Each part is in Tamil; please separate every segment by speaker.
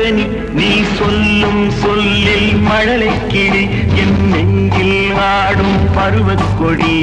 Speaker 1: இதயக்கனி நீ சொல்லும் சொல்லில் மழலை கிளி என் நெஞ்சில் ஆடும் பருவக்கொடி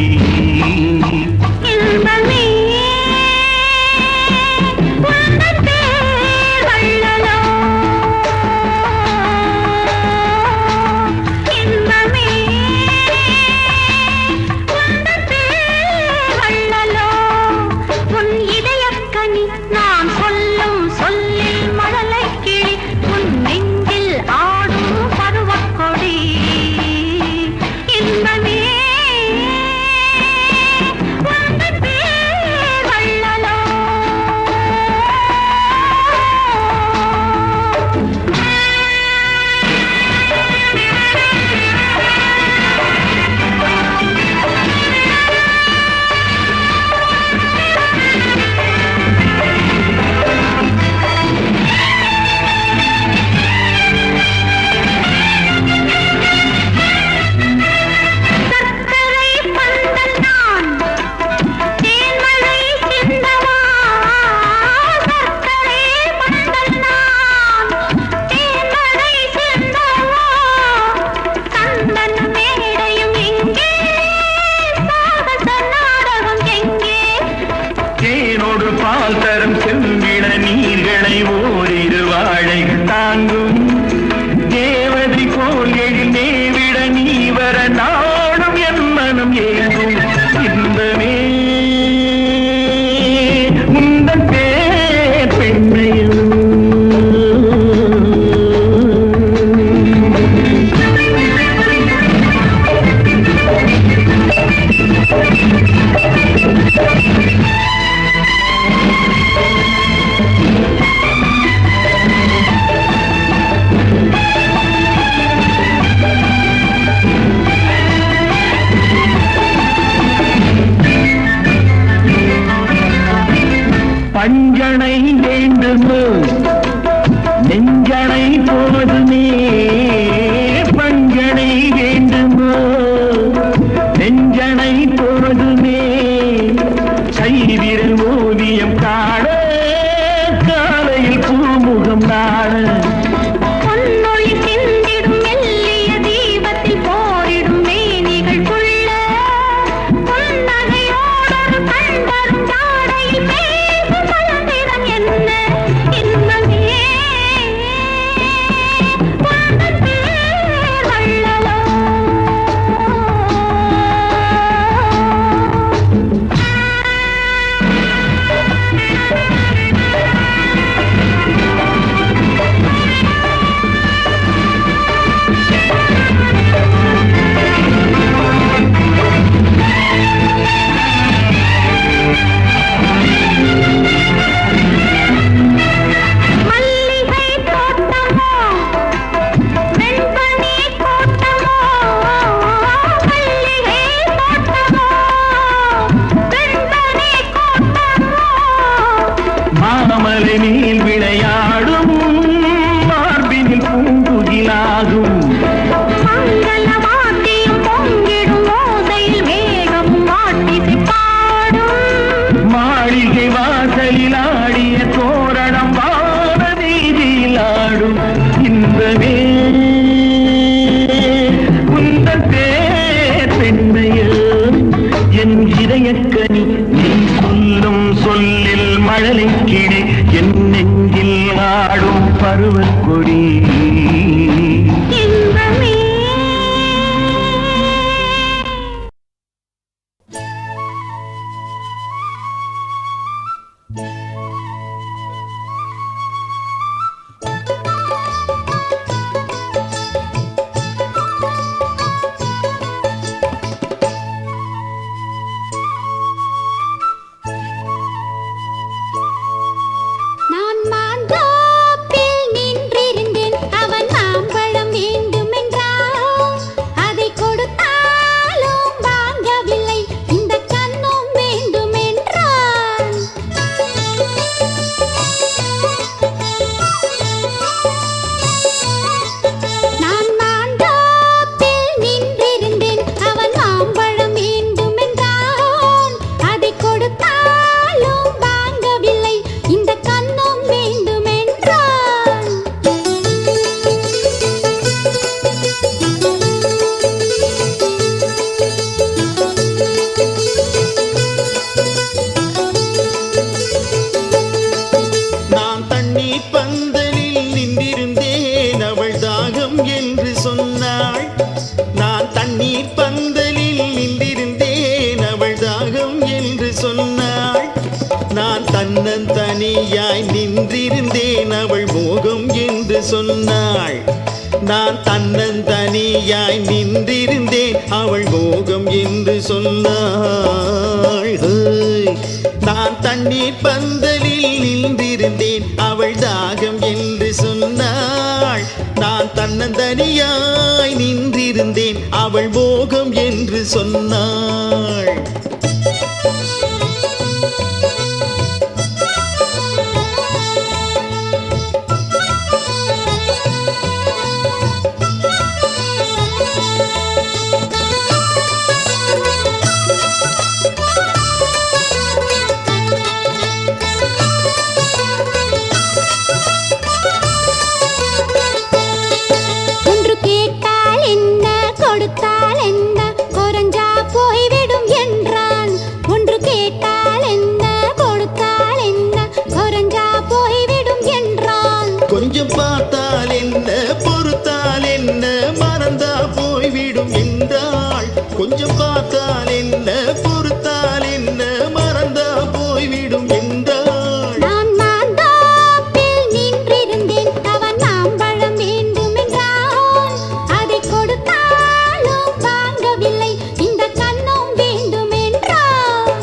Speaker 1: பஞ்சனை வேண்டுமோ நெஞ்சனை போதுமே பஞ்சனை வேண்டுமோ நெஞ்சனை போதுமே கைவிரல் ஓவியம் காண காலையில் பூமுகம் நாட மாமலையில் விளையாடும் மார்பினில் பூங்குகிலாகும் மாளிகை வாசலில் ஆடிய தோரணம் வான வீதியில் ஆடும் இன்பமே குந்தன் பேர் பெண்மையில் என் இதயக்கனி நீ சொல்லும் சொல்லில் மழலை கிளி என் நெஞ்சில் ஆடும் பருவக்கொடி
Speaker 2: நான் மாந்தோப்பில் நின்றிருந்தேன் அவன் மாம்பழம் வேண்டுமென்றான் நின்றிருந்தேன் அவள் மோகம் என்று சொன்னாள். நான் தன்னந்தனியாய் நின்றிருந்தேன் அவள் மோகம் என்று சொன்னாள். நான் தண்ணீர் பந்தலில் நின்றிருந்தேன் அவள் தாகம் என்று சொன்னாள். நான் தன்னந்தனியாய் நின்றிருந்தேன் அவள் மோகம் என்று சொன்னாள். கொஞ்சம் பார்த்தால் என்ன பொறுத்தால் என்ன மறந்தா போய்விடும் என்றாள். கொஞ்சம் பார்த்தால் என்ன பொறுத்தால் என்ன மறந்தா போய்விடும் என்றாள்.
Speaker 3: நான் மாந்தாப்பில் நின்றிருந்தேன் அவன் மாம்பழம் வேண்டும் என்றான். அதை கொடுத்தாலும் வாங்கவில்லை இந்த கண்ணும் வேண்டும் என்றான்.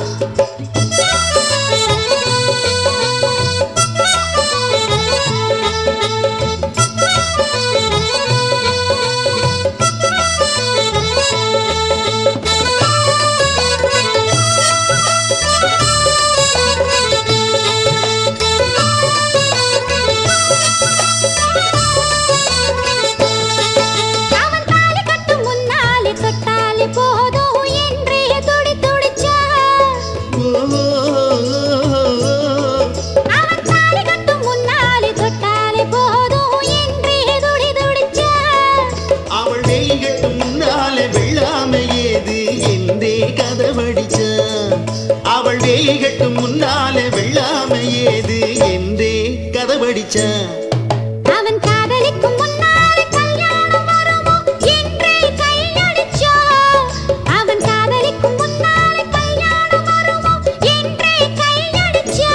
Speaker 2: அவள் வேகட்டும் முன்னாலே வெள்ளாமை ஏது என்றே கதவடிச்சா.
Speaker 3: அவன் காதலிக்கும் முன்னாலே கல்யாணம் வருமோ என்றே கையடிச்சா. அவன் காதலிக்கும் முன்னாலே கல்யாணம் வருமோ என்றே கையடிச்சா.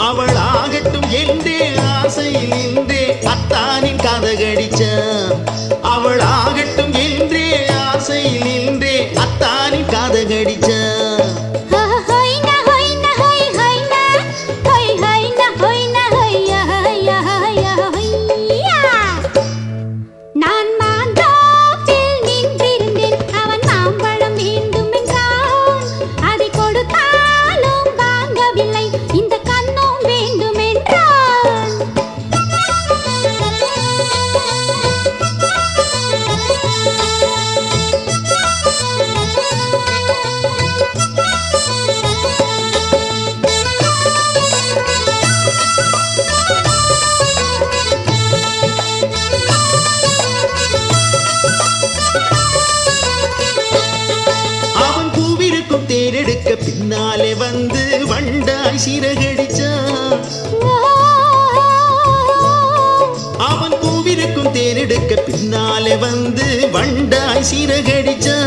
Speaker 2: அவள் ஆகட்டும் என்றே ஆசையில் நின்றே அத்தானின் கதகடிச்சா. அவள் ஆகட்டும் என்றே ஆசையில் நின்றே அத்தானின் கதகடிச்சா. தேரெடுக்க பின்னாலே வந்து வண்டாய் சிறகடிச்சா. அவன் பூவிருக்கும் தேரெடுக்க பின்னாலே வந்து வண்டாய் சிறகடிச்சா.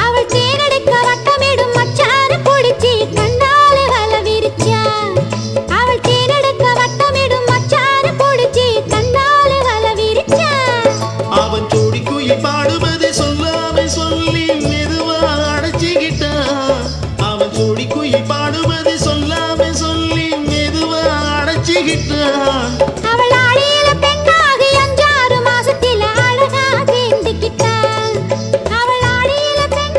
Speaker 3: அவள் தேரெடுக்க வட்டமிடும் மச்சான பிடிச்சி கண்ணால வல விரிச்சா. அவள் தேரெடுக்க வட்டமிடும் மச்சான பிடிச்சி கண்ணால வல விரிச்சா.
Speaker 2: அவன் ஜோடி குயில் பாடுவதை சொல்லாமை சொல்லி மெதுவா அடைச்சிக்கிட்டா. அவன் ஜோடி குயில் பாடுவதை சொல்லாமை சொல்லி மெதுவா அடைச்சிக்கிட்டா.
Speaker 3: அவள் ஆடியில பெண்ணாகி 5-6 மாசத்தில அழகா சேர்ந்துக்கிட்டா. அவள் ஆடியில பெண்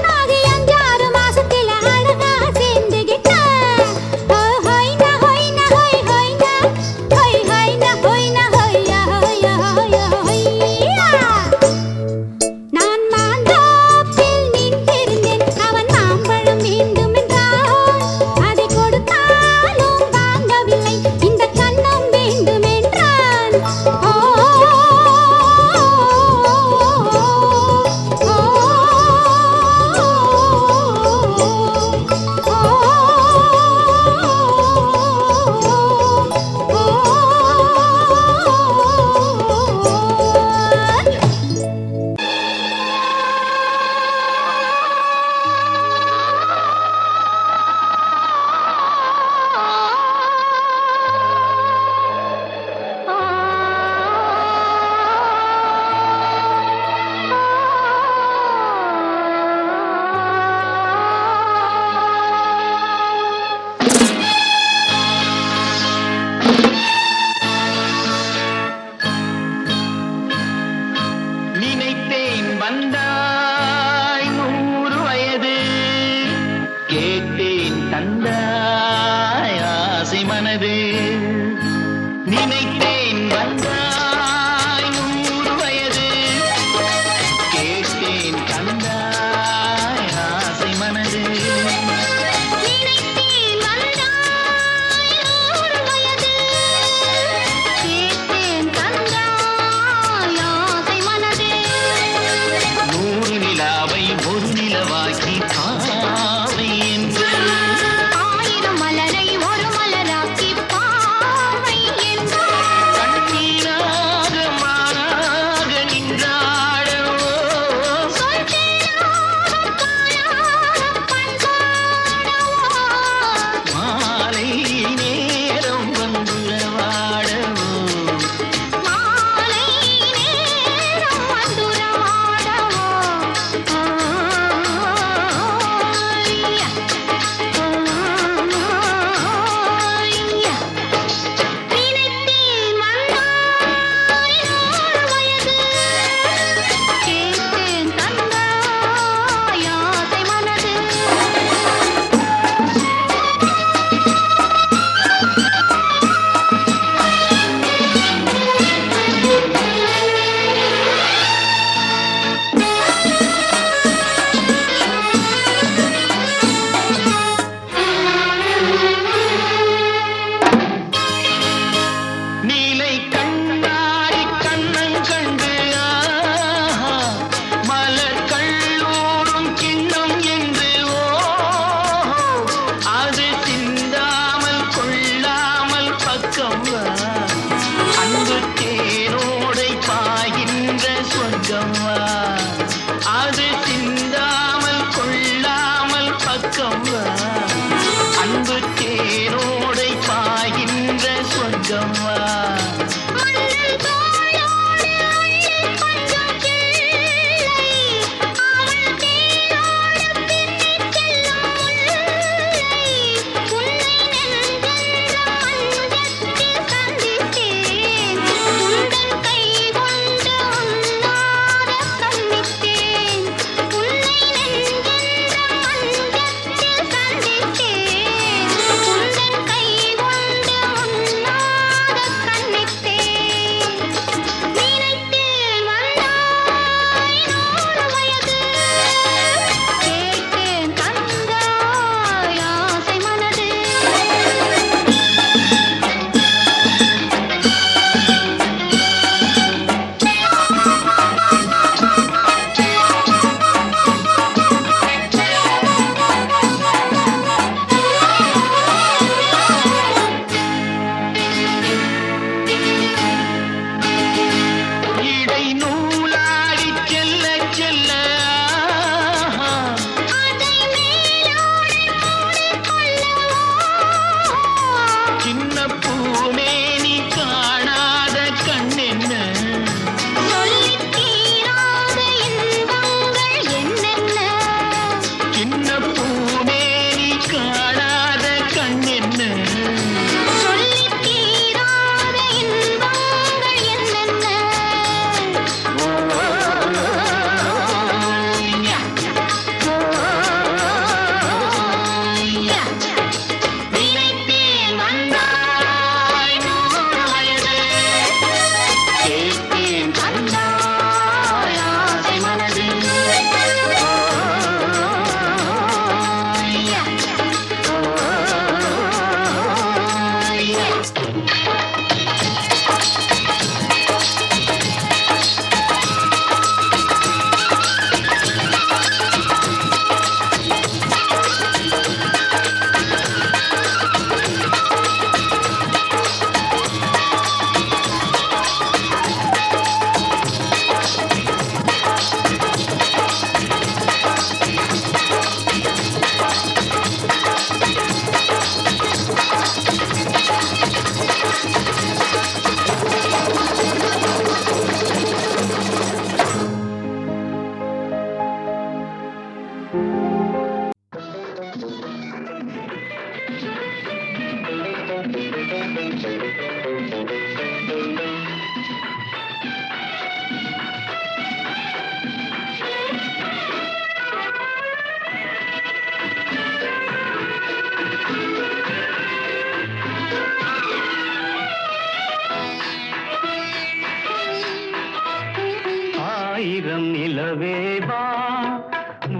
Speaker 1: ஆயிரம் நிலவேவா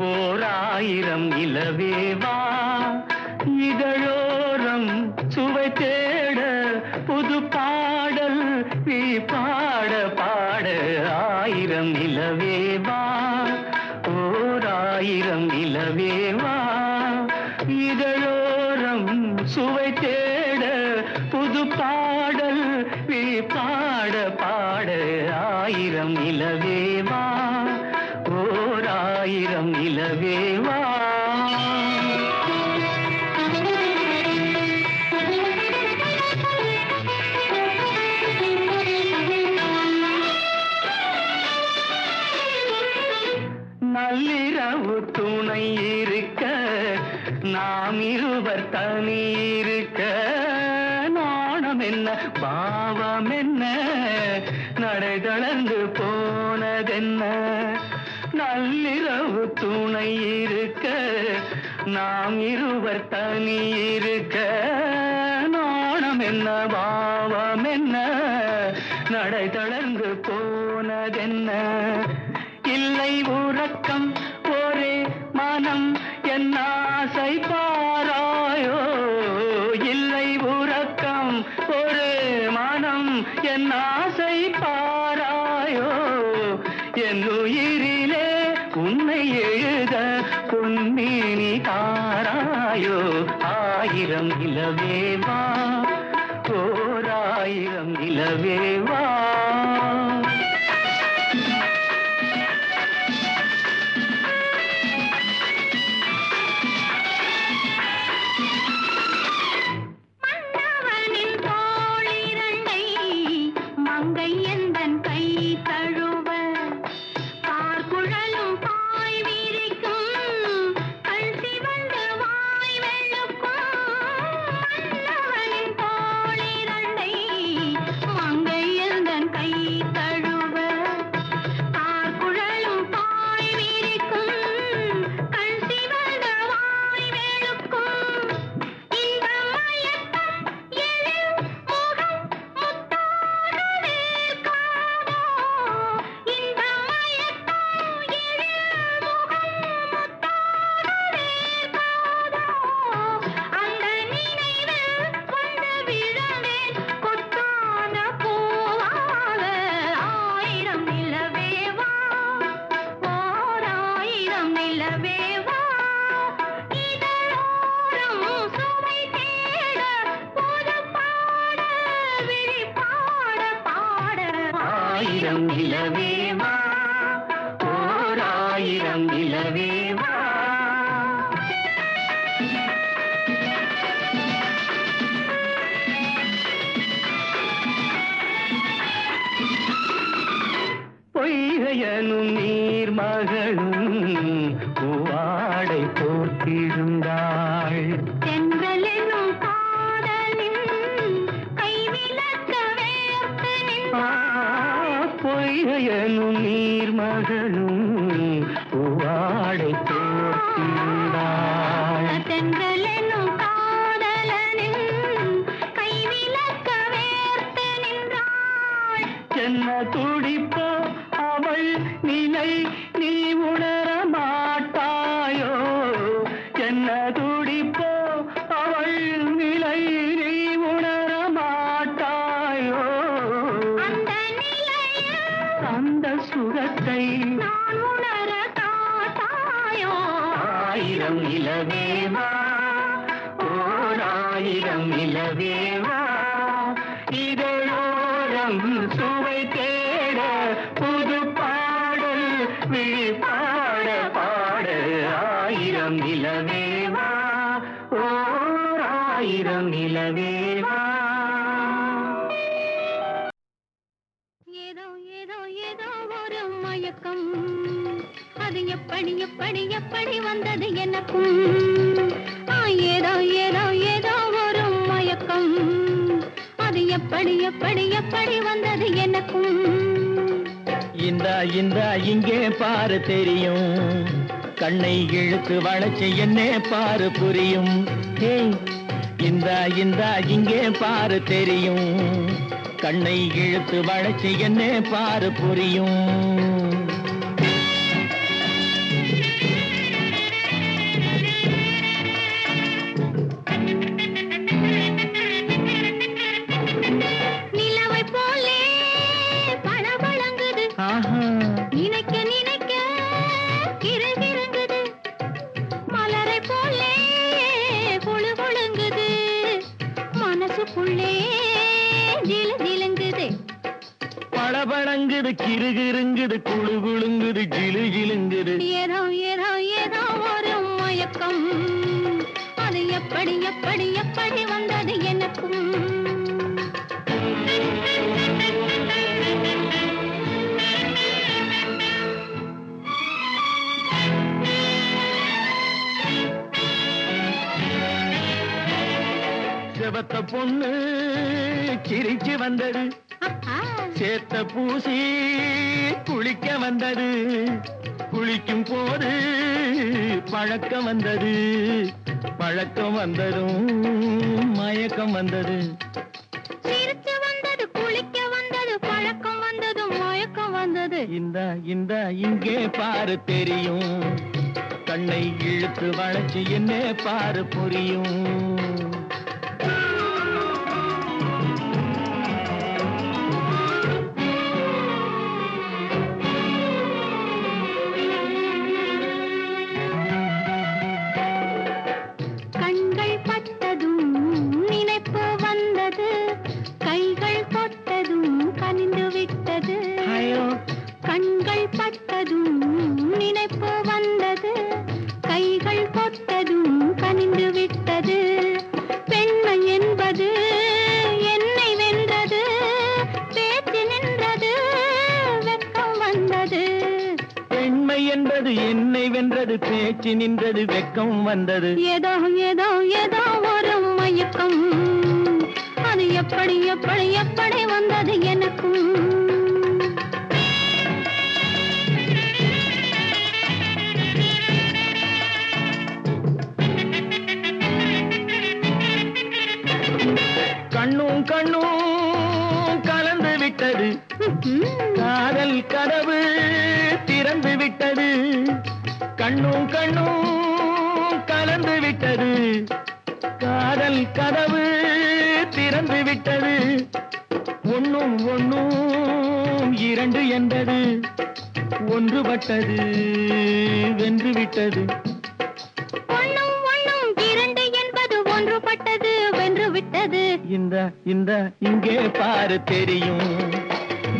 Speaker 1: ஓர் ஆயிரம் நிலவேவா இதழோரம் சுவை தேட புது பாடல் நீ பாட பாட ஆயிரம் நிலவேவா ஓர் ஆயிரம் நிலவேவா இதழோரம் சுவை தேட புது பாடல் நீ பாட பாட ஆயிரம் நிலவேவா ஓர் ஆயிரம் நிலவேவா நள்ளிரவு துணை இருக்க நாம் இருவர் தனி இருக்க நாணம் என்ன பாவம் என்ன நடை தளர்ந்து போனதென்ன நள்ளிரவு துணை இருக்க நாம் இருவர் தனி இருக்க நாணம் என்ன பாவம் என்ன நடை தளர்ந்து போனதென்ன இல்லை உறக்கம் ஒரே மனம் என் ஆசை பாராயோ இல்லை உறக்கம் ஒரு மனம் என் ஆசை பாராயோ என் உயிரிலே உன்னை எழுத பொன்மேனி தாராயோ ஆயிரம் நிலவேவா ஓர் ஆயிரம் நிலவேவா ஆயிரம் நிலவேவா ஓர் ஆயிரம் நிலவேவா பொய்கையனும் நீர் மகளும் பூவாடை போர்த்திருந்தாள்
Speaker 3: தென்றலெனும் காதலின் கைவிலக்க வேர்த்து
Speaker 1: பொய்கையனும் நீர் மகளும் பூவாடை போர்த்திருந்தாள்
Speaker 3: தென்றலெனும் காதலனின் கைவிலக்க வேர்த்து நின்றாள்
Speaker 1: என்ன துடிப்போ அவள் நிலை நீ உணர மாட்டாயோ என்ன துடிப்போ அவள் நிலை நீ உணர மாட்டாயோ
Speaker 3: அந்த நிலையில்
Speaker 1: அந்த சுகத்தை
Speaker 3: நான் உணர காட்டாயோ
Speaker 1: ஆயிரம் நிலவேவா ஓர் ஆயிரம் நிலவேவா இதழோரம் சுவை தேட புது பாடல் விழி பாட பாட ஆயிரம் நிலவேவா ஓர் ஆயிரம் நிலவேவா
Speaker 3: ஏதோ ஏதோ ஏதோ ஒரு மயக்கம் அது எப்படி எப்படி எப்படி வந்தது எனக்கும் ஏதோ ஏதோ ஏதோ ஒரு மயக்கம் அது எப்படி எப்படி எப்படி வந்தது எனக்கும்
Speaker 1: இந்தா இங்கே பாரு தெரியும் கண்ணை இழுத்து வளைச்சு என்னே பாரு புரியும் இந்தா இங்கே பாரு தெரியும் கண்ணை இழுத்து வளைச்சு என்னே பாரு புரியும் பளபளங்குது கிறுகிறுங்குது குழு குழுங்குது ஜிலு ஜிலுங்குது
Speaker 3: ஏதோ ஏதோ ஏதோ ஒரு மயக்கம் அது எப்படி எப்படி எப்படி வந்தது எனக்கும்
Speaker 1: செவத்த பொண்ணு சிரிச்சு வந்தது சேத்த பூசி குளிக்க வந்தது குளிக்கும் போது பழக்கம் வந்தது பழக்கம் வந்ததும் மயக்கம் வந்தது
Speaker 3: சிரிச்சு வந்தது குளிக்க வந்தது பழக்கம் வந்தது மயக்கம் வந்தது
Speaker 1: இந்த இந்த இங்கே பாரு தெரியும் கண்ணை இழுத்து வளைச்சு என்ன பாரு புரியும்
Speaker 3: கண்கள் பட்டதும் நினைப்பு வந்தது கைகள் தொட்டதும் கனிந்து விட்டது கண்கள் பட்டதும் நினைப்பு வந்தது கைகள் தொட்டதும் கனிந்து விட்டது பெண்மை என்பது என்னை வென்றது பேச்சு நின்றது வெட்கம் வந்தது
Speaker 1: பெண்மை என்பது என்னை வென்றது பேச்சு நின்றது வெட்கம் வந்தது
Speaker 3: ஏதோ ஏதோ ஏதோ ஒரு மயக்கம் அது எப்படி எப்படி எப்படி வந்தது எனக்கும்
Speaker 1: கண்ணும் கண்ணும் கலந்து விட்டது காதல் கதவு திறந்து விட்டது கண்ணும் கண்ணும் கலந்து விட்டது காதல் கதவு திறந்து விட்டது ஒண்ணும் ஒண்ணும் இரண்டு என்பது ஒன்றுபட்டது வென்று விட்டது
Speaker 3: ஒண்ணும் ஒண்ணும் இரண்டு என்பது ஒன்றுபட்டது வென்று விட்டது
Speaker 1: இந்த இந்த இங்கே பாரு தெரியும்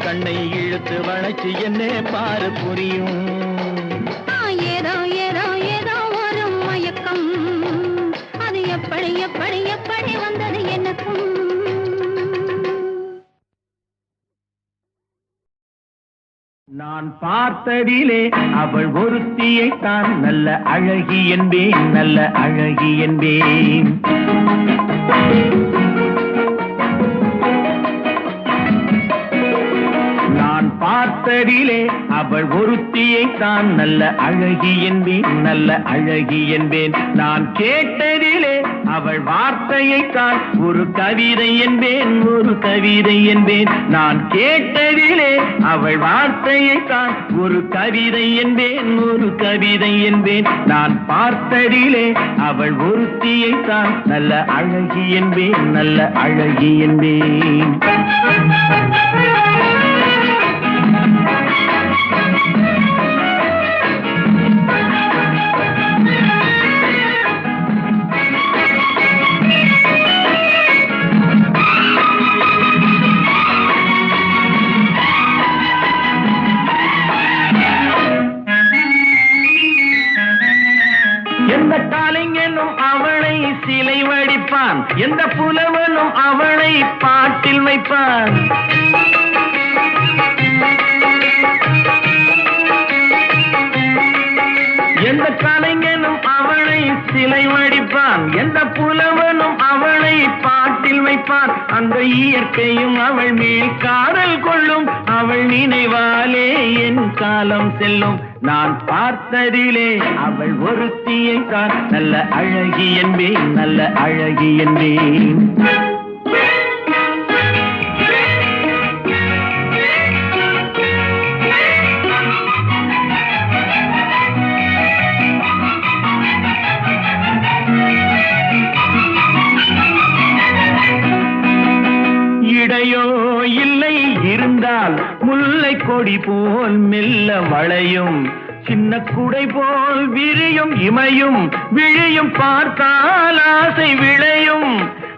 Speaker 1: கண்ணை இழுத்து வளைச்சு என்ன பாரு புரியும்
Speaker 3: ஏதோ ஏதோ ஏதோ ஒரு மயக்கம் அது எப்படி எப்படி எப்படி வந்தது எனக்கும்
Speaker 1: நான் பார்த்ததிலே அவள் ஒருத்தியை தான் நல்ல அழகி என்பேன் நல்ல அழகி என்பேன் நான் பார்த்ததிலே அவள் ஒருத்தியை தான் நல்ல அழகி என்பேன் நல்ல அழகி என்பேன் நான் கேட்டதிலே அவள் வார்த்தையை தான் ஒரு கவிதை என்பேன் ஒரு கவிதை என்பேன் நான் கேட்டதிலே அவள் வார்த்தையை தான் ஒரு கவிதை என்பேன் ஒரு கவிதை என்பேன் நான் பார்த்ததிலே அவள் ஒருத்தியை தான் நல்ல அழகி என்பேன் நல்ல அழகி என்பேன் எந்த காலைஞனும் அவளை சிலை வடிப்பான் எந்த புலவனும் அவளை பாட்டில் வைப்பான் எந்த கலைஞனும் அவளை சிலை வடிப்பான் எந்த புலவனும் அவளை பாட்டில் வைப்பான் அந்த இயற்கையும் அவள் மேல் காதல் கொள்ளும் அவள் நினைவாலே என் காலம் செல்லும் நான் பார்த்ததிலே அவள் ஒருத்தியை தான் நல்ல அழகி என்பேன் நல்ல அழகி என்பேன் இடையோ இல்லை இருந்தால் முல்லை கொடி போல் மெல்ல வளையும் சின்ன குடை போல் விரியும் இமையும் விழியும் பார்த்தால் ஆசை விளையும்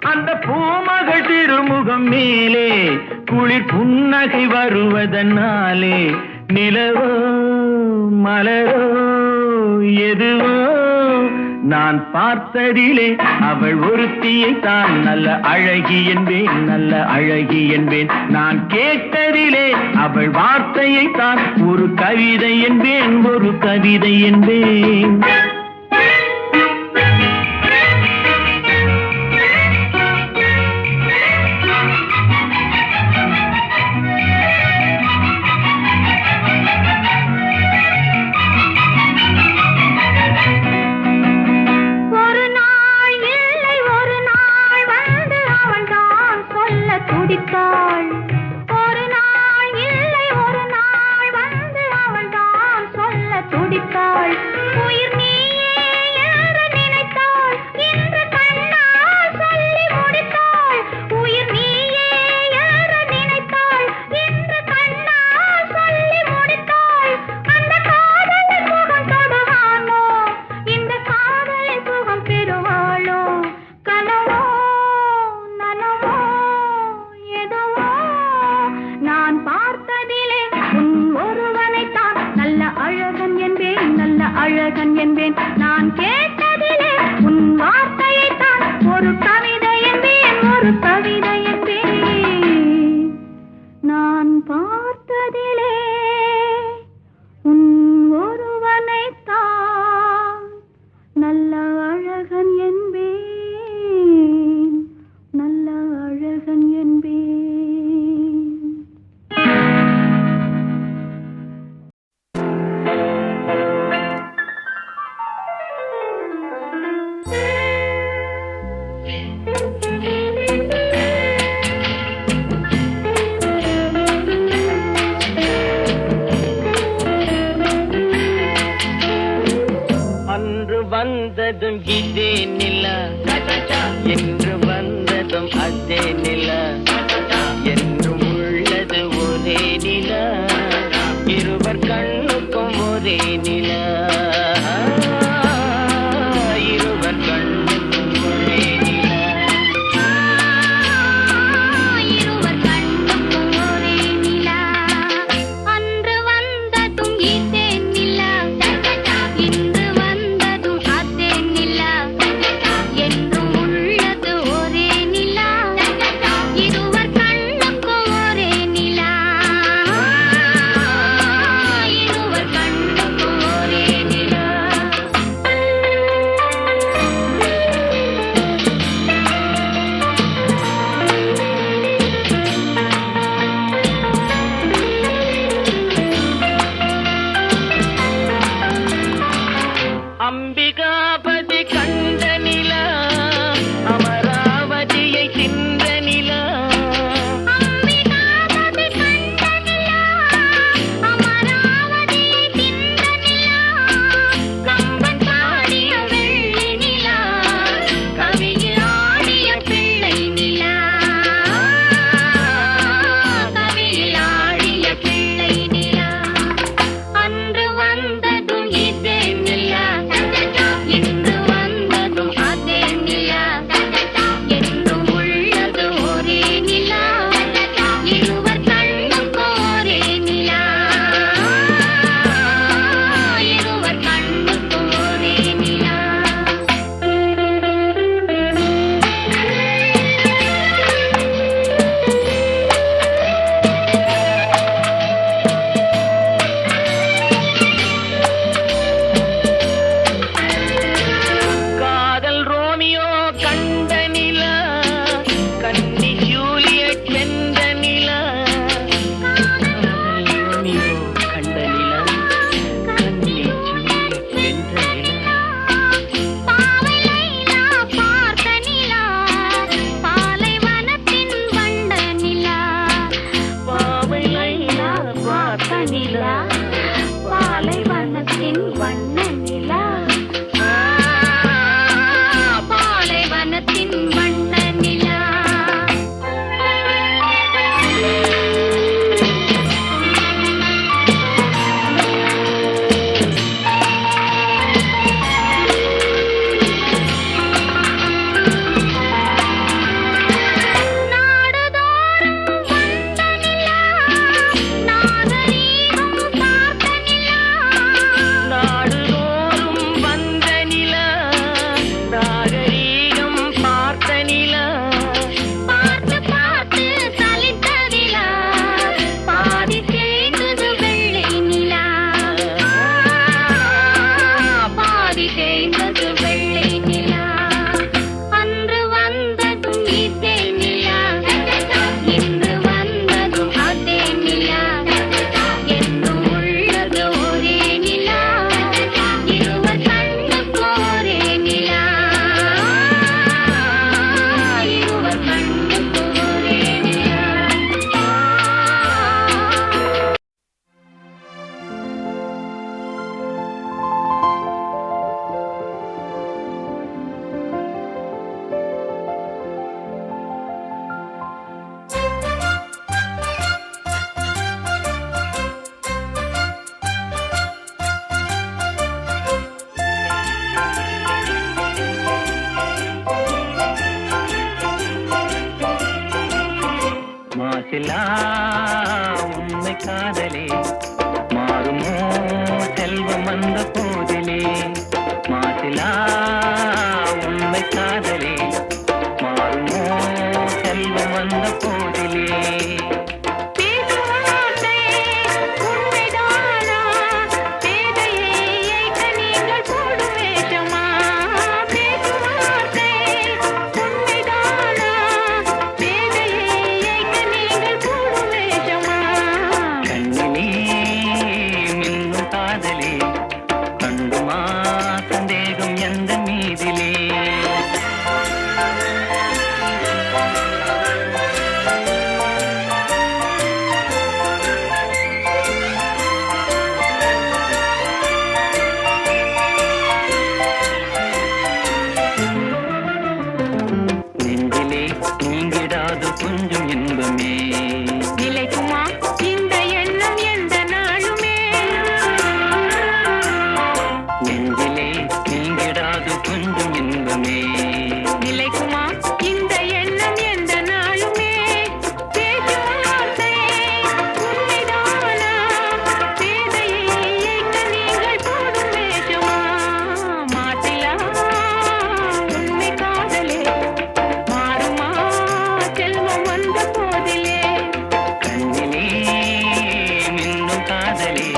Speaker 1: அந்த பூமகள் திருமுகம் மேலே குளிர் புன்னகை வருவதனாலே நிலவோ மலரோ எதுவோ நான் பார்த்ததிலே அவள் ஒருத்தியை தான் நல்ல அழகி என்பேன், நல்ல அழகி என்பேன். நான் கேட்டதிலே அவள் வார்த்தையை தான் ஒரு கவிதை என்பேன், ஒரு கவிதை என்பேன்.
Speaker 3: நான் கேட்டதிலே உன் வார்த்தையை தான் ஒரு கவிதை என்பேன், ஒரு கவிதை என்பேன். நான் பார்த்ததிலே உன் ஒருவனைத்தான் நல்ல அழகன் என்பேன், நல்ல அழகன் என்பேன்.
Speaker 1: வந்ததும் இதே நிலா என்று வந்ததும் அதே நிலா என்றும் உள்ளது ஒரே நிலா இருவர் கண்ணுக்கும் ஒரே நிலா இருவர் கண்ணுக்கும் ஒரே நிலா
Speaker 3: இருவர் கண்ணுக்கும் ஒரே நிலா அன்று வந்ததும் இதே நிலா இன்று என்றும் உள்ளது ஒரே நிலா இருவர் கண்ணுக்கும் ஒரே நிலா இருவர் கண்ணுக்கும் ஒரே நிலா.
Speaker 1: அம்பிகாபதி கண்ட நிலா அமராவதியை தின்ற நிலா
Speaker 3: அம்பிகாபதி கண்ட நிலா அமராவதியை தின்ற நிலா கம்பன் பாடிய வெள்ளி நிலா கவியில் ஆடிய பிள்ளை நிலா கவியில் ஆடிய பிள்ளை நிலா அன்று வந்ததும் இதே நிலா இன்று வந்ததும் அதே நிலா என்றும் உள்ளது ஒரே நிலா இருவர் கண்ணுக்கும் ஒரே நிலா இருவர் கண்ணுக்கும் ஒரே நிலா.
Speaker 1: காதல் ரோமியோ கண்ட நிலா கன்னி ஜூலியட் வென்ற நிலா காதல் ரோமியோ கண்ட நிலா கன்னி ஜூலியட் வென்ற நிலா
Speaker 3: பாவை லைலா பார்த்த நிலா பாலைவனத்தின் வண்ட நிலா
Speaker 1: பாவை லைலா பார்த்த நிலா
Speaker 3: பாலைவனத்தின் வண்ண நிலா பாலைவனத்தின் வண்ண நிலா.
Speaker 4: காதலே மாறுமோ செல்வம் வந்த போதிலே மாசிலா உண்மை காதலே மாறுமோ செல்வம் வந்த போதிலே
Speaker 3: பேசுவார்த்தை உண்மைதானா? பேதையை ஏய்க்க நீங்கள் போடும் வேஷமா? பேசுவார்த்தை உண்மைதானா? பேதையை ஏய்க்க நீங்கள் போடும் வேஷமா?
Speaker 4: கண்ணிலே மின்னும் காதலே கண்டுமா சந்தேகம் எந்த மீதிலே நெஞ்சிலே நீங்கிடாது கொஞ்சம் இன்பமே
Speaker 3: நிலைக்குமா இந்த எண்ணம் எந்த நாளுமே?
Speaker 4: நெஞ்சிலே நீங்கிடாது கொஞ்சம் இன்பமே
Speaker 3: நிலைக்குமா இந்த எண்ணம் எந்த நாளுமே? பேசுவார்த்தை உண்மைதானா? பேதையை ஏய்க்க நீங்கள் போடும் வேஷமா? மாட்டிலா உண்மை காதலே மாறுமா செல்வம் வந்த போதிலே
Speaker 4: கண்ணிலே மின்னும் காதலே